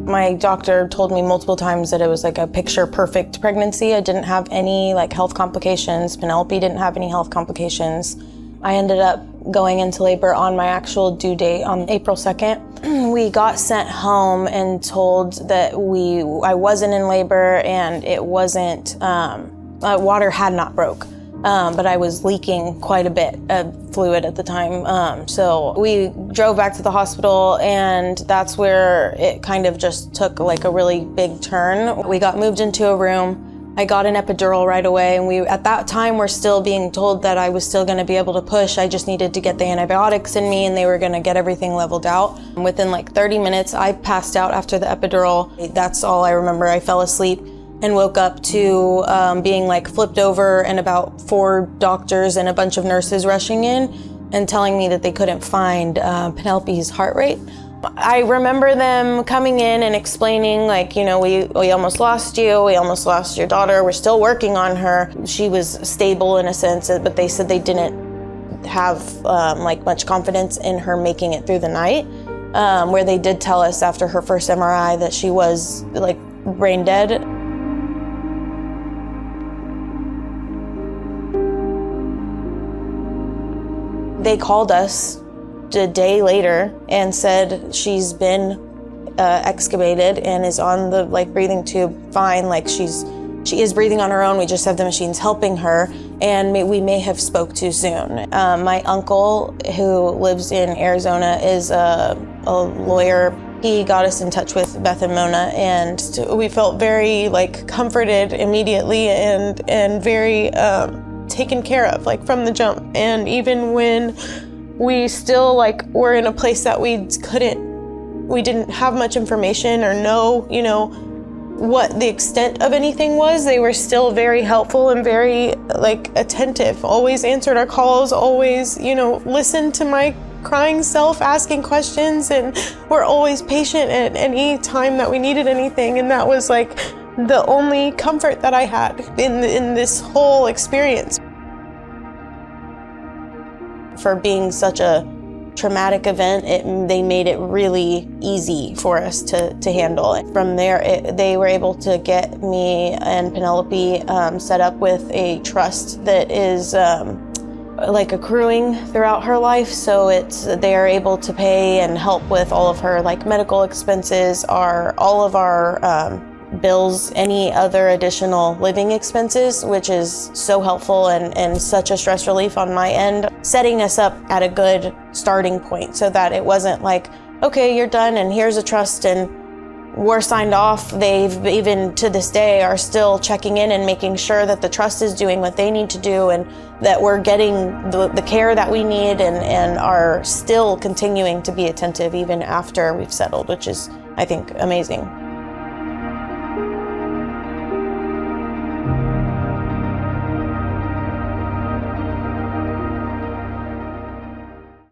My doctor told me multiple times that it was like a picture-perfect pregnancy. I didn't have any health complications. Penelope didn't have any health complications. I ended up going into labor on my actual due date on April 2nd. We got sent home and told that I wasn't in labor and it wasn't, water had not broke. But I was leaking quite a bit of fluid at the time. So we drove back to the hospital, and that's where it kind of just took a really big turn. We got moved into a room. I got an epidural right away, and at that time were still being told that I was still gonna be able to push. I just needed to get the antibiotics in me, and they were gonna get everything leveled out. Within 30 minutes, I passed out after the epidural. That's all I remember. I fell asleep and woke up to being flipped over and about 4 doctors and a bunch of nurses rushing in and telling me that they couldn't find Penelope's heart rate. I remember them coming in and explaining we almost lost you, we almost lost your daughter, we're still working on her. She was stable in a sense, but they said they didn't have much confidence in her making it through the night, where they did tell us after her first MRI that she was brain dead. They called us a day later and said she's been extubated and is on the breathing tube fine. She is breathing on her own. We just have the machines helping her, and we may have spoke too soon. My uncle, who lives in Arizona, is a lawyer. He got us in touch with Beth and Mona, and we felt very comforted immediately and very taken care of from the jump. And even when we still were in a place that we didn't have much information or know what the extent of anything was, they were still very helpful and very attentive, always answered our calls, always listened to my crying self asking questions, and were always patient at any time that we needed anything. And that was the only comfort that I had in this whole experience. For being such a traumatic event, they made it really easy for us to handle. From there, they were able to get me and Penelope set up with a trust that is accruing throughout her life. So they are able to pay and help with all of her medical expenses, all of our bills, any other additional living expenses, which is so helpful and such a stress relief on my end, setting us up at a good starting point so that it wasn't okay, you're done and here's a trust and we're signed off. They've even to this day are still checking in and making sure that the trust is doing what they need to do and that we're getting the care that we need, and are still continuing to be attentive even after we've settled, which is, I think, amazing.